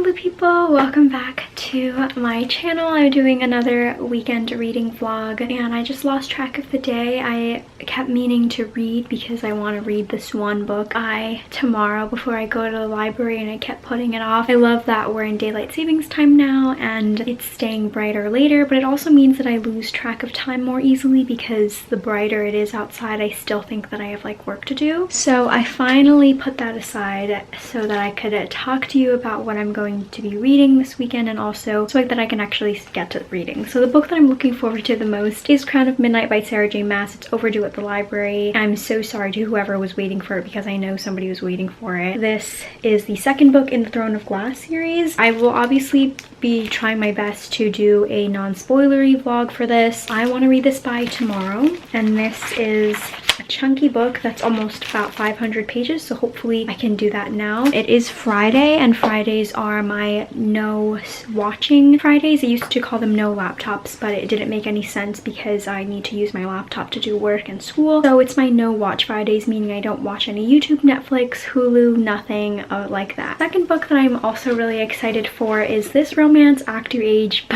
Hello people, welcome back to my channel. I'm doing another weekend reading vlog and I just lost track of the day. I kept meaning to read because I want to read this one book tomorrow before I go to the library, and I kept putting it off. I love that we're in daylight savings time now and it's staying brighter later, but it also means that I lose track of time more easily because the brighter it is outside, I still think that I have like work to do. So I finally put that aside so that I could talk to you about what I'm going to be reading this weekend, and also so that I can actually get to reading. So the book that I'm looking forward to the most is Crown of Midnight by Sarah J. Maas. It's overdue at the library. I'm so sorry to whoever was waiting for it because I know somebody was waiting for it. This is the second book in the Throne of Glass series. I will obviously be trying my best to do a non-spoilery vlog for this. I want to read this by tomorrow, and this is a chunky book that's almost about 500 pages, so hopefully I can do that now. It is Friday, and Fridays are my no watching Fridays. I used to call them no laptops, but it didn't make any sense because I need to use my laptop to do work and school. So it's my no watch Fridays, meaning I don't watch any YouTube, Netflix, Hulu, nothing like that. Second book that I'm also really excited for is this romance, Actor Age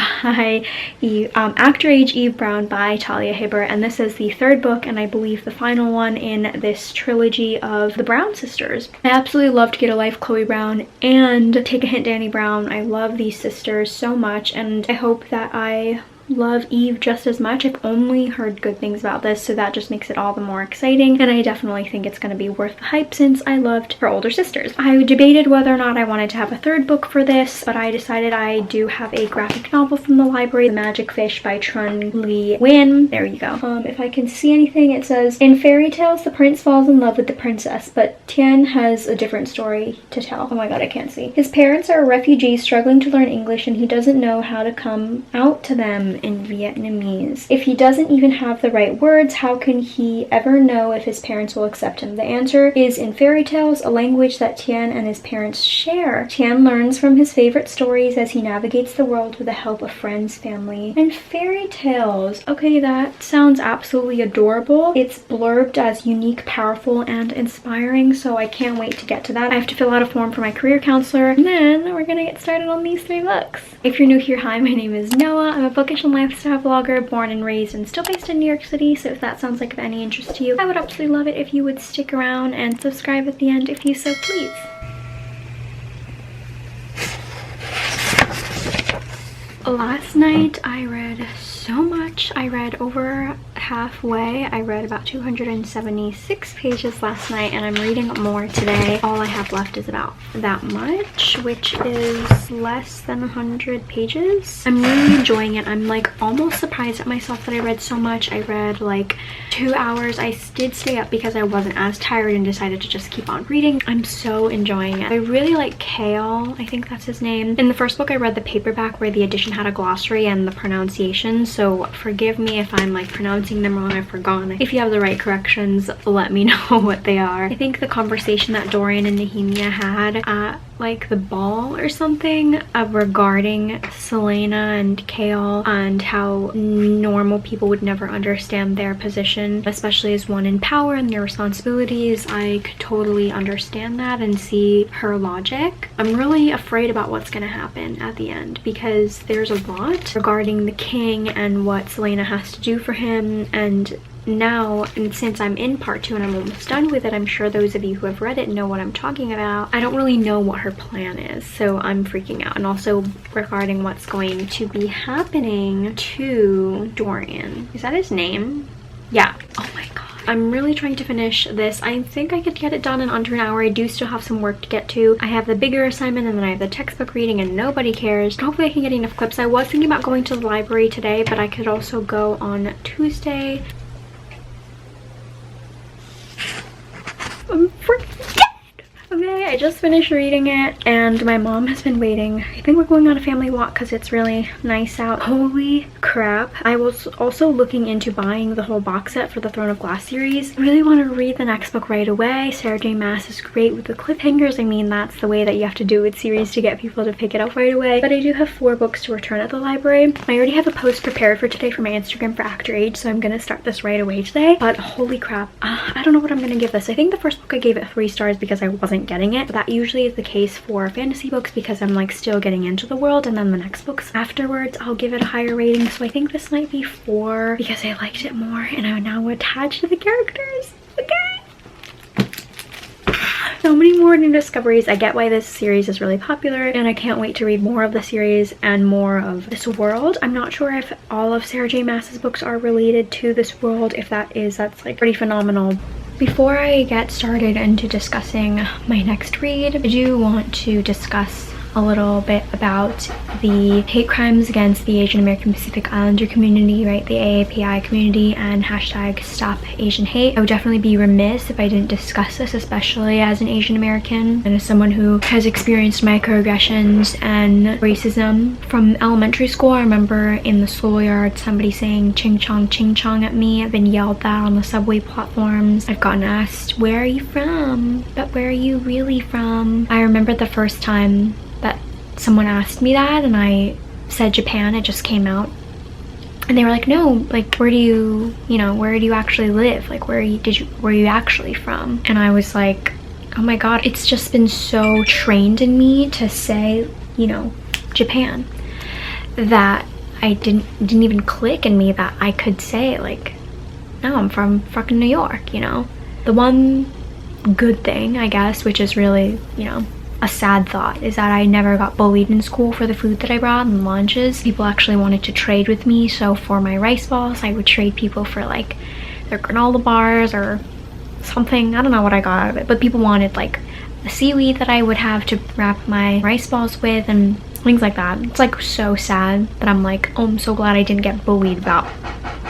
Eve Brown by Talia Hibbert, and this is the third book and I believe the final one in this trilogy of the Brown sisters. I absolutely love To Get a Life, Chloe Brown, and Take a Hint, Dani Brown. I love these sisters so much, and I hope that I love Eve just as much. I've only heard good things about this, so that just makes it all the more exciting, and I definitely think it's going to be worth the hype since I loved her older sisters. I debated whether or not I wanted to have a third book for this, but I decided I do have a graphic novel from the library, The Magic Fish by Trung Nguyen. There you go. If I can see anything, it says, in fairy tales, the prince falls in love with the princess, but Tien has a different story to tell. Oh my god, I can't see. His parents are refugees struggling to learn English, and he doesn't know how to come out to them in Vietnamese. If he doesn't even have the right words, how can he ever know if his parents will accept him? The answer is in fairy tales, a language that Tien and his parents share. Tien learns from his favorite stories as he navigates the world with the help of friends, family, and fairy tales. Okay, that sounds absolutely adorable. It's blurbed as unique, powerful, and inspiring, so I can't wait to get to that. I have to fill out a form for my career counselor, and then we're gonna get started on these 3 books. If you're new here, hi, my name is Noah. I'm a bookish and lifestyle vlogger, born and raised and still based in New York City, so if that sounds like of any interest to you, I would absolutely love it if you would stick around and subscribe at the end if you so please. Last night I read so much. I read over halfway. I read about 276 pages last night, and I'm reading more today. All I have left is about that much, which is less than 100 pages. I'm really enjoying it. I'm like almost surprised at myself that I read so much. I read like 2 hours. I did stay up because I wasn't as tired and decided to just keep on reading. I'm so enjoying it. I really like Kale, I think that's his name. In the first book I read the paperback where the edition had a glossary and the pronunciations, so forgive me if I'm like pronouncing them wrong. I've forgotten. If you have the right corrections, let me know what they are. I think the conversation that Dorian and Nehemia had at like the ball or something regarding Selena and Kale and how normal people would never understand their position, especially as one in power and their responsibilities. I could totally understand that and see her logic. I'm really afraid about what's gonna happen at the end because there's a lot regarding the king and what Selena has to do for him, and now, and since I'm in part 2 and I'm almost done with it, I'm sure those of you who have read it know what I'm talking about. I don't really know what her plan is, so I'm freaking out. And also regarding what's going to be happening to Dorian. Is that his name? Yeah. Oh my god. I'm really trying to finish this. I think I could get it done in under an hour. I do still have some work to get to. I have the bigger assignment and then I have the textbook reading and nobody cares. Hopefully I can get enough clips. I was thinking about going to the library today, but I could also go on Tuesday. I'm freaking dead! Okay, I just finished reading it and my mom has been waiting. I think we're going on a family walk because it's really nice out. Holy crap. I was also looking into buying the whole box set for the Throne of Glass series. I really want to read the next book right away. Sarah J. Maas is great with the cliffhangers. I mean, that's the way that you have to do with series to get people to pick it up right away. But I do have 4 books to return at the library. I already have a post prepared for today for my Instagram for Actor Age, so I'm gonna start this right away today. But holy crap, I don't know what I'm gonna give this. I think the first book I gave it 3 stars because I wasn't getting it. it. That usually is the case for fantasy books because I'm like still getting into the world, and then the next books afterwards I'll give it a higher rating. So I think this might be 4 because I liked it more and I'm now attached to the characters. Okay. So many more new discoveries. I get why this series is really popular and I can't wait to read more of the series and more of this world. I'm not sure if all of Sarah J Maas's books are related to this world. If that is, that's like pretty phenomenal. Before I get started into discussing my next read, I do want to discuss a little bit about the hate crimes against the Asian American Pacific Islander community, right? The AAPI community, and hashtag Stop Asian Hate. I would definitely be remiss if I didn't discuss this, especially as an Asian American and as someone who has experienced microaggressions and racism from elementary school. I remember in the schoolyard somebody saying ching chong at me. I've been yelled at on the subway platforms. I've gotten asked, where are you from? But where are you really from? I remember the first time that someone asked me that and I said Japan. It just came out and they were like, no, like where do you actually live? Like where are you actually from? And I was like, oh my god, it's just been so trained in me to say, you know, Japan, that I didn't even click in me that I could say like, no, I'm from fucking New York, you know. The one good thing, I guess, which is really, you know, a sad thought, is that I never got bullied in school for the food that I brought and lunches. People actually wanted to trade with me, so for my rice balls I would trade people for like their granola bars or something. I don't know what I got out of it, but people wanted like the seaweed that I would have to wrap my rice balls with and things like that. It's like so sad that I'm like, oh, I'm so glad I didn't get bullied about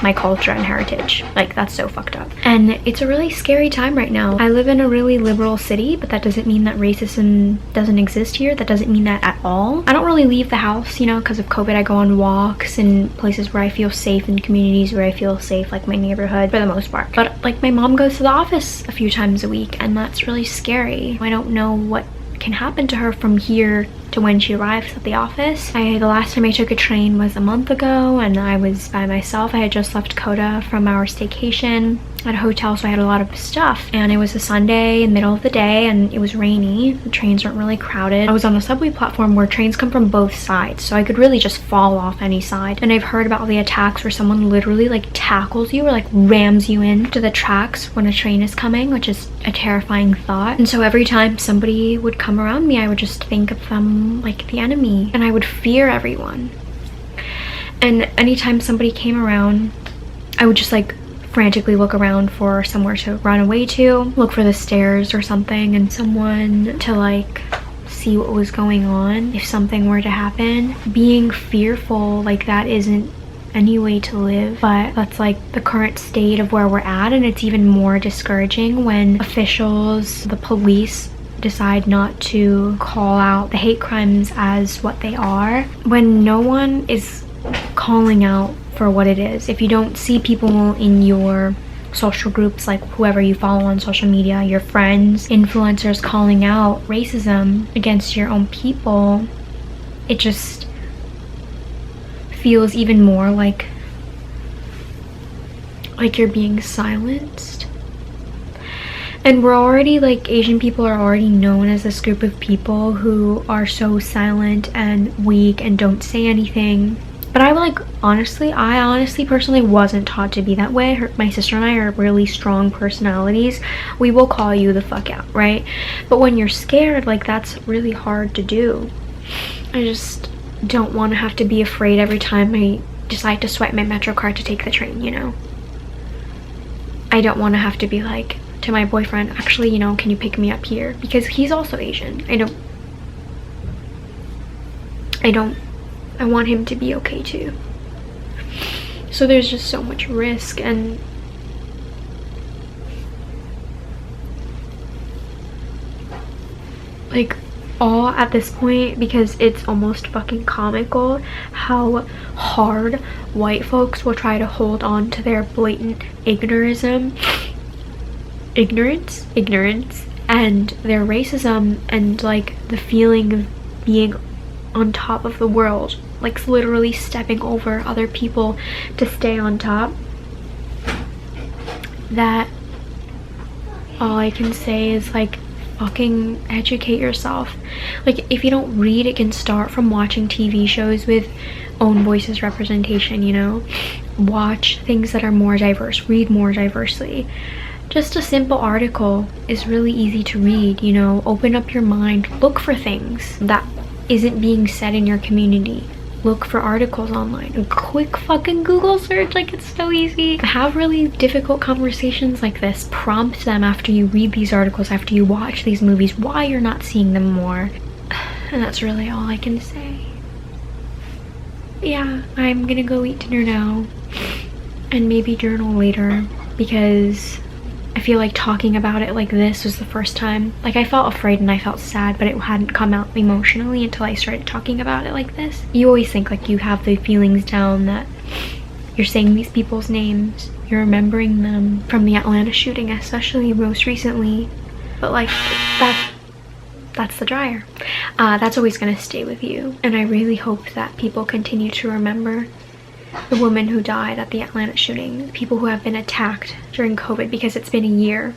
my culture and heritage. Like that's so fucked up. And it's a really scary time right now. I live in a really liberal city, but that doesn't mean that racism doesn't exist here. That doesn't mean that at all. I don't really leave the house, you know, because of COVID. I go on walks in places where I feel safe, in communities where I feel safe, like my neighborhood for the most part. But like my mom goes to the office a few times a week and that's really scary. I don't know what can happen to her from here to when she arrives at the office. The last time I took a train was a month ago and I was by myself. I had just left Coda from our staycation at a hotel, so I had a lot of stuff, and it was a Sunday in the middle of the day and it was rainy. The trains weren't really crowded. I was on a subway platform where trains come from both sides, so I could really just fall off any side. And I've heard about the attacks where someone literally like tackles you or like rams you into the tracks when a train is coming, which is a terrifying thought. And so every time somebody would come around me, I would just think of them like the enemy and I would fear everyone. And anytime somebody came around, I would just like frantically look around for somewhere to run away to, look for the stairs or something, and someone to like see what was going on if something were to happen. Being fearful like that isn't any way to live, but that's like the current state of where we're at, and it's even more discouraging when officials, the police, decide not to call out the hate crimes as what they are, when no one is calling out for what it is. If you don't see people in your social groups, like whoever you follow on social media, your friends, influencers, calling out racism against your own people, it just feels even more like you're being silenced. And we're already like, Asian people are already known as this group of people who are so silent and weak and don't say anything. But I honestly personally wasn't taught to be that way. My sister and I are really strong personalities. We will call you the fuck out, right? But when you're scared, like that's really hard to do. I just don't want to have to be afraid every time I decide to swipe my Metro card to take the train, you know? I don't want to have to be like to my boyfriend, actually, you know, can you pick me up here? Because he's also Asian. I want him to be okay too. So there's just so much risk, and like all at this point, because it's almost fucking comical how hard white folks will try to hold on to their blatant ignorance and their racism and like the feeling of being on top of the world, like literally stepping over other people to stay on top. That all I can say is like, fucking educate yourself. Like, if you don't read, it can start from watching TV shows with own voices representation, you know? Watch things that are more diverse, read more diversely. Just a simple article is really easy to read, you know? Open up your mind, look for things that isn't being said in your community. Look for articles online. A quick fucking Google search, like, it's so easy. Have really difficult conversations like this. Prompt them after you read these articles, after you watch these movies, why you're not seeing them more. And that's really all I can say. Yeah, I'm gonna go eat dinner now and maybe journal later, because I feel like talking about it like this was the first time. Like, I felt afraid and I felt sad, but it hadn't come out emotionally until I started talking about it like this. You always think like you have the feelings down, that you're saying these people's names, you're remembering them from the Atlanta shooting, especially most recently. But like, that's the dryer. That's always gonna stay with you. And I really hope that people continue to remember the woman who died at the Atlanta shooting, the people who have been attacked during COVID, because it's been a year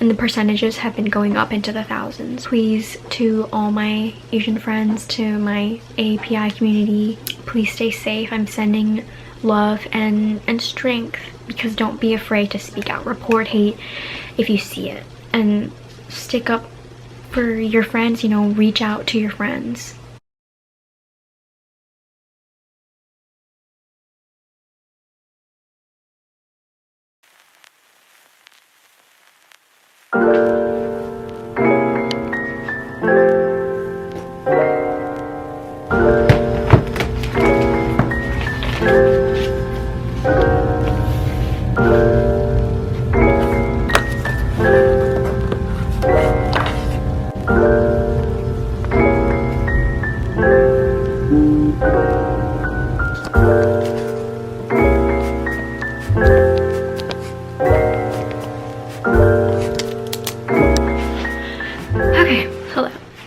and the percentages have been going up into the thousands. Please, to all my Asian friends, to my API community, please stay safe. I'm sending love and strength, because don't be afraid to speak out. Report hate if you see it, and stick up for your friends, you know, reach out to your friends.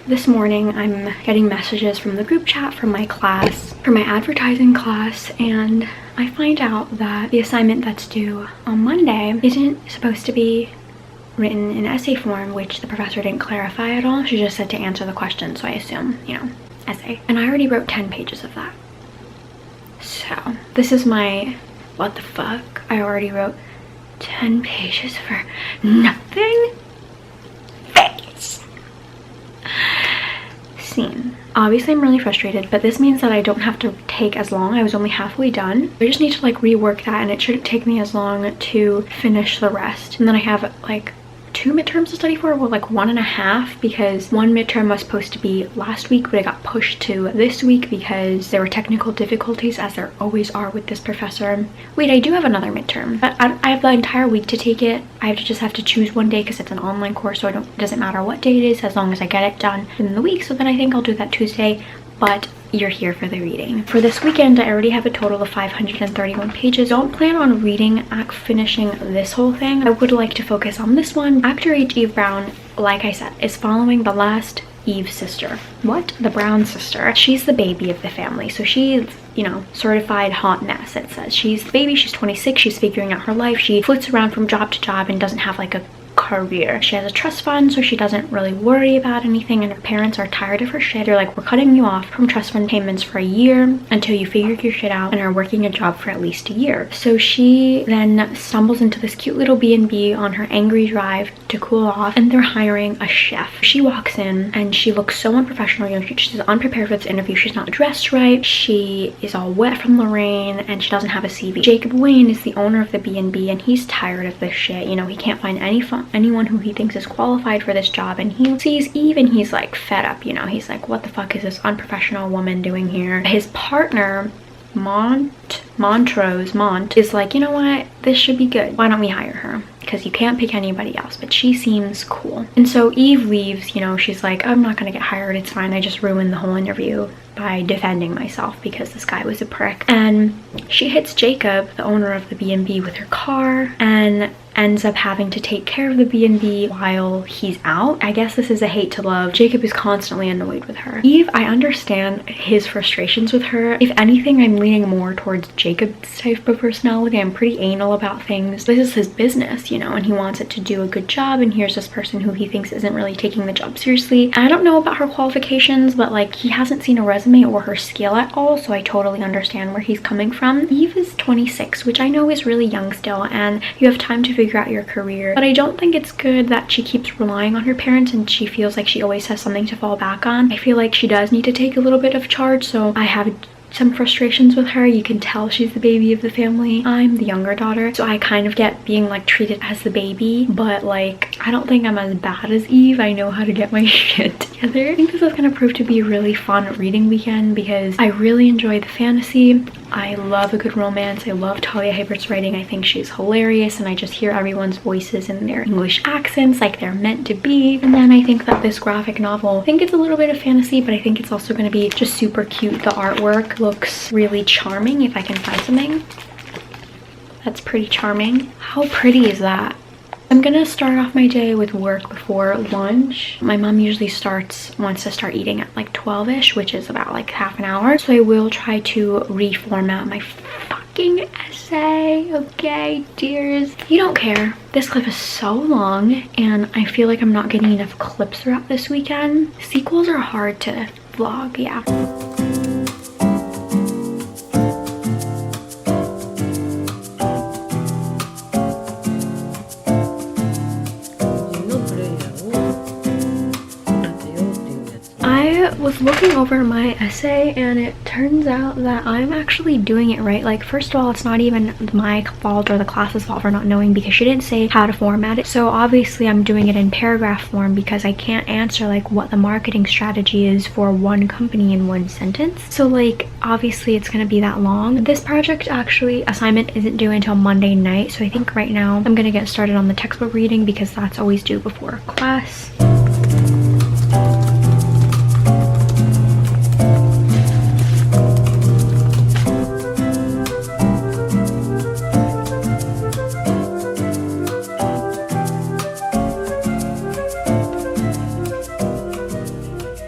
This morning I'm getting messages from the group chat from my class, from my advertising class, and I find out that the assignment that's due on Monday isn't supposed to be written in essay form, which the professor didn't clarify at all. She just said to answer the question, so I assume, you know, essay. And I already wrote 10 pages of that. So this is my what the fuck. I already wrote 10 pages for nothing? Scene. Obviously I'm really frustrated, but this means that I don't have to take as long. I was only halfway done. I just need to like rework that, and it shouldn't take me as long to finish the rest. And then I have like 2 midterms to study for, well, like 1.5, because one midterm was supposed to be last week, but it got pushed to this week because there were technical difficulties, as there always are with this professor. Wait, I do have another midterm, but I have the entire week to take it. I just have to choose one day because it's an online course, so it doesn't matter what day it is as long as I get it done within the week. So then I think I'll do that Tuesday, but you're here for the reading. For this weekend, I already have a total of 531 pages. Don't plan on finishing this whole thing. I would like to focus on this one. Actor H. Eve Brown, like I said, is following the last Eve sister. What? The Brown sister. She's the baby of the family, so she's, you know, certified hot mess, it says. She's the baby, she's 26, she's figuring out her life. She flits around from job to job and doesn't have like a career. She has a trust fund, so she doesn't really worry about anything, and her parents are tired of her shit. They're like, we're cutting you off from trust fund payments for a year until you figure your shit out and are working a job for at least a year. So she then stumbles into this cute little B&B on her angry drive to cool off, and they're hiring a chef. She walks in and she looks so unprofessional. You know, she's unprepared for this interview. She's not dressed right. She is all wet from the rain, and she doesn't have a CV. Jacob Wayne is the owner of the B&B, and he's tired of this shit. You know, he can't find anyone who he thinks is qualified for this job, and he sees Eve and he's like fed up. You know, he's like, what the fuck is this unprofessional woman doing here? His partner Mont is like, you know what, this should be good, why don't we hire her, because you can't pick anybody else, but she seems cool. And so Eve leaves. You know, she's like, I'm not gonna get hired, it's fine, I just ruined the whole interview by defending myself because this guy was a prick. And she hits Jacob, the owner of the B&B, with her car, and ends up having to take care of the B&B while he's out. I guess this is a hate to love. Jacob is constantly annoyed with her. Eve, I understand his frustrations with her. If anything, I'm leaning more towards Jacob's type of personality. I'm pretty anal about things. This is his business, you know, and he wants it to do a good job, and here's this person who he thinks isn't really taking the job seriously. I don't know about her qualifications, but like he hasn't seen a resume or her skill at all, so I totally understand where he's coming from. Eve is 26, which I know is really young still, and you have time to figure out your career, but I don't think it's good that she keeps relying on her parents and she feels like she always has something to fall back on. I feel like she does need to take a little bit of charge, so I have some frustrations with her. You can tell she's the baby of the family. I'm the younger daughter, so I kind of get being like treated as the baby, but like I don't think I'm as bad as Eve. I know how to get my shit together. I think this is going to prove to be a really fun reading weekend because I really enjoy the fantasy. I love a good romance. I love Talia Hibbert's writing. I think she's hilarious, and I just hear everyone's voices in their English accents like they're meant to be. And then I think that this graphic novel, I think it's a little bit of fantasy, but I think it's also going to be just super cute. The artwork looks really charming. If I can find something that's pretty charming. How pretty is that? I'm gonna start off my day with work before lunch. My mom usually wants to start eating at like 12ish, which is about like half an hour. So I will try to reformat my fucking essay, okay, dears? You don't care. This clip is so long, and I feel like I'm not getting enough clips throughout this weekend. Sequels are hard to vlog, yeah. I was looking over my essay, and it turns out that I'm actually doing it right. Like, first of all, it's not even my fault or the class's fault for not knowing, because she didn't say how to format it. So obviously I'm doing it in paragraph form because I can't answer like what the marketing strategy is for one company in one sentence. So like obviously it's gonna be that long. This project assignment isn't due until Monday night, so I think right now I'm gonna get started on the textbook reading because that's always due before class.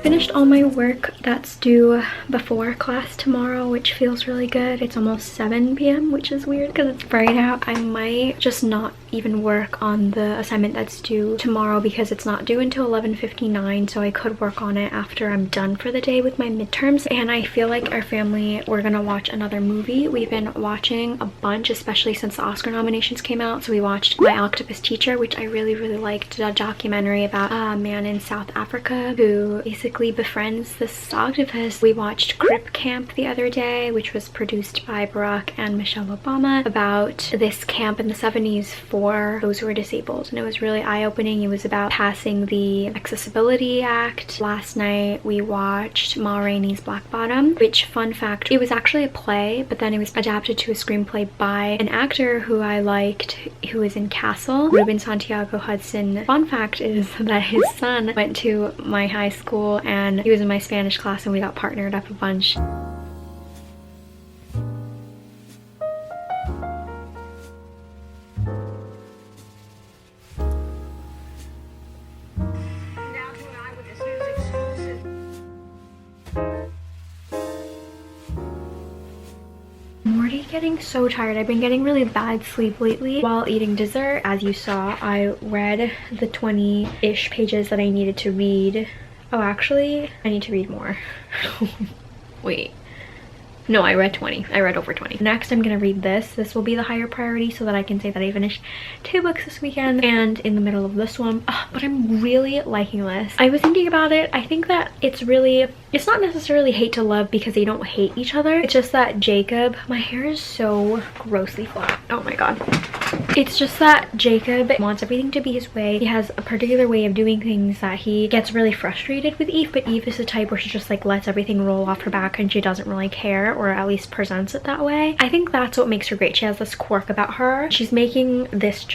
Finished all my work that's due before class tomorrow, which feels really good. It's almost 7 p.m, which is weird because it's bright out. I might just not even work on the assignment that's due tomorrow because it's not due until 11:59, so I could work on it after I'm done for the day with my midterms. And I feel like our family, we're gonna watch another movie. We've been watching a bunch, especially since the Oscar nominations came out. So we watched My Octopus Teacher, which I really liked, a documentary about a man in South Africa who basically befriends this octopus. We watched Crip Camp the other day, which was produced by Barack and Michelle Obama, about this camp in the 70s for those who are disabled, and it was really eye-opening. It was about passing the Accessibility Act. Last night we watched Ma Rainey's Black Bottom, which, fun fact, it was actually a play, but then it was adapted to a screenplay by an actor who I liked, who is in Castle, Ruben Santiago Hudson. Fun fact is that his son went to my high school, and he was in my Spanish class, and we got partnered up a bunch. I'm already getting so tired. I've been getting really bad sleep lately while eating dessert. As you saw, I read the 20-ish pages that I needed to read. Oh, actually, I need to read more. Wait. No, I read 20. I read over 20. Next, I'm gonna read this. This will be the higher priority so that I can say that I finished 2 books this weekend and in the middle of this one. But I'm really liking this. I was thinking about it. I think that it's not necessarily hate to love because they don't hate each other. It's just that Jacob, my hair is so grossly flat. Oh my god. It's just that Jacob wants everything to be his way. He has a particular way of doing things that he gets really frustrated with Eve, but Eve is the type where she just like lets everything roll off her back and she doesn't really care, or at least presents it that way. I think that's what makes her great. She has this quirk about her. She's making this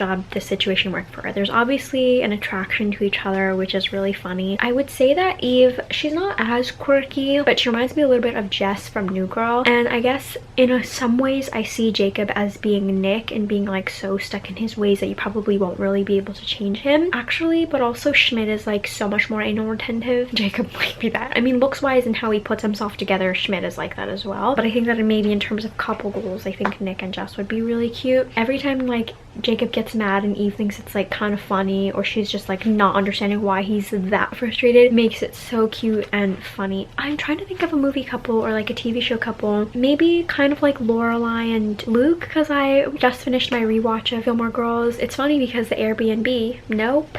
situation work for her. There's obviously an attraction to each other, which is really funny. I would say that Eve, she's not as quirky, but she reminds me a little bit of Jess from New Girl. And I guess in some ways I see Jacob as being Nick and being like so stuck in his ways that you probably won't really be able to change him actually. But also Schmidt is like so much more anal retentive. Jacob might be that. I mean, looks wise and how he puts himself together, Schmidt is like that as well. But I think that maybe in terms of couple goals, I think Nick and Jess would be really cute. Every time like Jacob gets mad and Eve thinks it's like kind of funny, or she's just like not understanding why he's that frustrated, it makes it so cute and funny. I'm trying to think of a movie couple or like a TV show couple, maybe kind of like Lorelai and Luke, because I just finished my rewatch of Gilmore Girls. It's funny because the Airbnb, nope,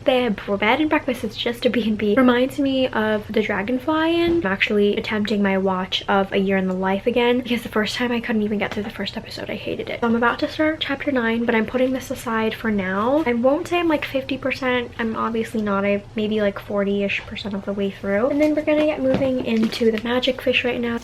the bed and breakfast is just a B&B, reminds me of the Dragonfly Inn. I'm actually attempting my watch of A Year in the Life again because the first time I couldn't even get through the first episode. I hated it. So I'm about to start chapter 9, but I'm putting this aside for now. I won't say I'm like 50%. I'm obviously not. I'm maybe like 40-ish% of the way through. And then we're gonna get moving into the Magic Fish right now.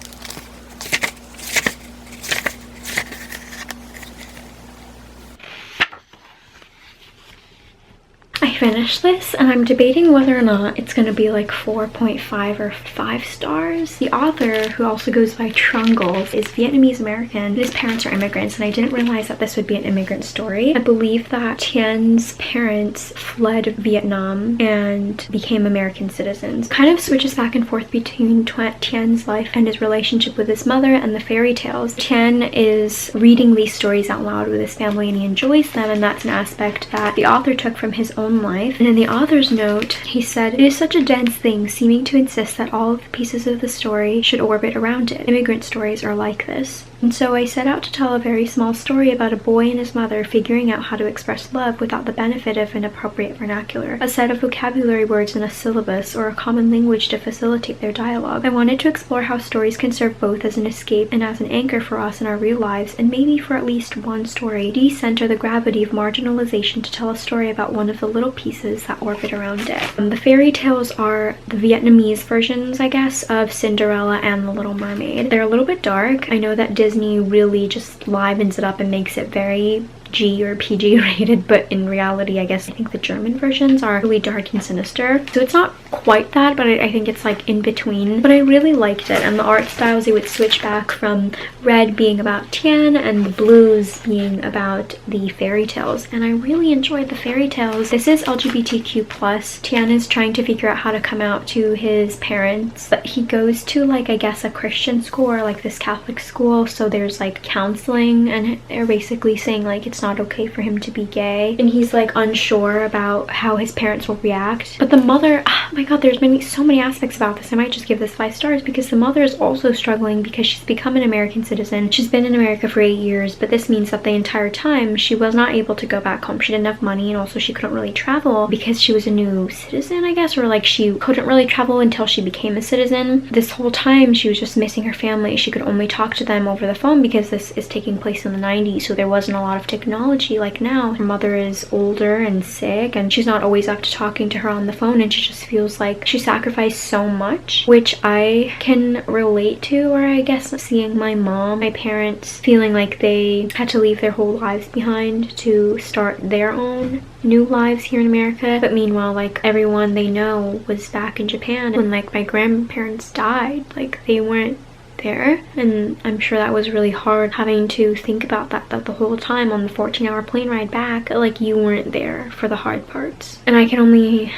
I finished this and I'm debating whether or not it's gonna be like 4.5 or 5 stars. The author, who also goes by Trung, is Vietnamese American. His parents are immigrants, and I didn't realize that this would be an immigrant story. I believe that Tien's parents fled Vietnam and became American citizens. Kind of switches back and forth between Tien's life and his relationship with his mother and the fairy tales. Tien is reading these stories out loud with his family and he enjoys them, and that's an aspect that the author took from his own life. And in the author's note, he said, "It is such a dense thing, seeming to insist that all of the pieces of the story should orbit around it. Immigrant stories are like this. And so I set out to tell a very small story about a boy and his mother figuring out how to express love without the benefit of an appropriate vernacular, a set of vocabulary words in a syllabus, or a common language to facilitate their dialogue. I wanted to explore how stories can serve both as an escape and as an anchor for us in our real lives, and maybe for at least one story, decenter the gravity of marginalization to tell a story about one of the little pieces that orbit around it." The fairy tales are the Vietnamese versions, I guess, of Cinderella and The Little Mermaid. They're a little bit dark. I know that Disney really just livens it up and makes it very G or PG rated, but in reality I guess I think the German versions are really dark and sinister, so it's not quite that, but I think it's like in between. But I really liked it, and the art styles, they would switch back from red being about Tien and the blues being about the fairy tales, and I really enjoyed the fairy tales. This is LGBTQ+. Tien is trying to figure out how to come out to his parents, but he goes to like, I guess, a Christian school or like this Catholic school, so there's like counseling, and they're basically saying like it's not okay for him to be gay, and he's like unsure about how his parents will react. But the mother, oh my god, there's so many aspects about this. I might just give this 5 stars because the mother is also struggling because she's become an American citizen. She's been in America for 8 years, but this means that the entire time she was not able to go back home. She didn't have money, and also she couldn't really travel because she was a new citizen, I guess, or like she couldn't really travel until she became a citizen. This whole time she was just missing her family. She could only talk to them over the phone because this is taking place in the 90s, so there wasn't a lot of technology like now. Her mother is older and sick, and she's not always up to talking to her on the phone, and she just feels like she sacrificed so much, which I can relate to. Or I guess seeing my mom, my parents feeling like they had to leave their whole lives behind to start their own new lives here in America, but meanwhile like everyone they know was back in Japan. When like my grandparents died, like they weren't there, and I'm sure that was really hard having to think about that the whole time on the 14-hour plane ride back, like you weren't there for the hard parts. And I can only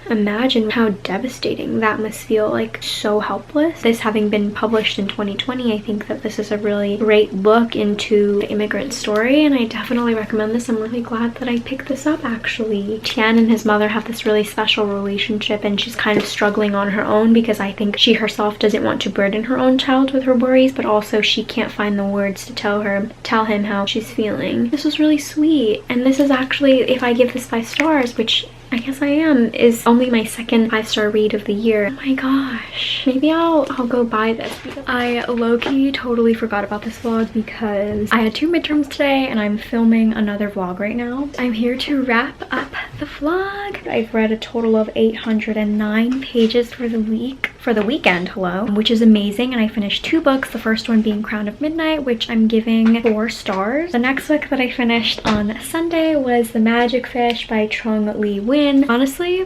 imagine how devastating that must feel, like so helpless. This having been published in 2020, I think that this is a really great look into the immigrant story, and I definitely recommend this. I'm really glad that I picked this up actually. Tien and his mother have this really special relationship, and she's kind of struggling on her own because I think she herself doesn't want to burden her own child with her worries, but also she can't find the words to tell him how she's feeling. This was really sweet, and this is actually, if I give this 5 stars, which I guess I am, is only my second 5-star read of the year. Oh my gosh. Maybe I'll go buy this. I low-key totally forgot about this vlog because I had 2 midterms today and I'm filming another vlog right now. I'm here to wrap up the vlog. I've read a total of 809 pages for the weekend, which is amazing, and I finished 2 books, the first one being Crown of Midnight, which I'm giving 4 stars. The next book that I finished on Sunday was The Magic Fish by Trung. Honestly,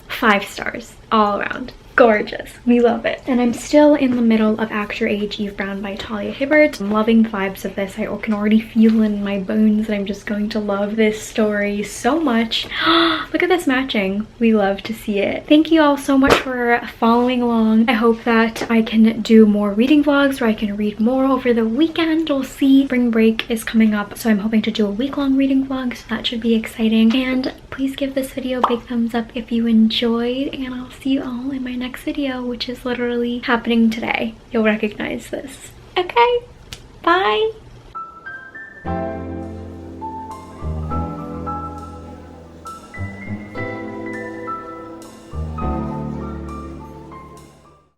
5 stars all around. gorgeous. We love it. And I'm still in the middle of Act Your Age, Eve Brown by Talia Hibbert. I'm loving the vibes of this. I can already feel in my bones that I'm just going to love this story so much. Look at this matching. We love to see it. Thank you all so much for following along. I hope that I can do more reading vlogs, or I can read more over the weekend. We'll see. Spring break is coming up, so I'm hoping to do a week-long reading vlog, so that should be exciting. And please give this video a big thumbs up if you enjoyed, and I'll see you all in my next video, which is literally happening today. You'll recognize this. Okay, bye.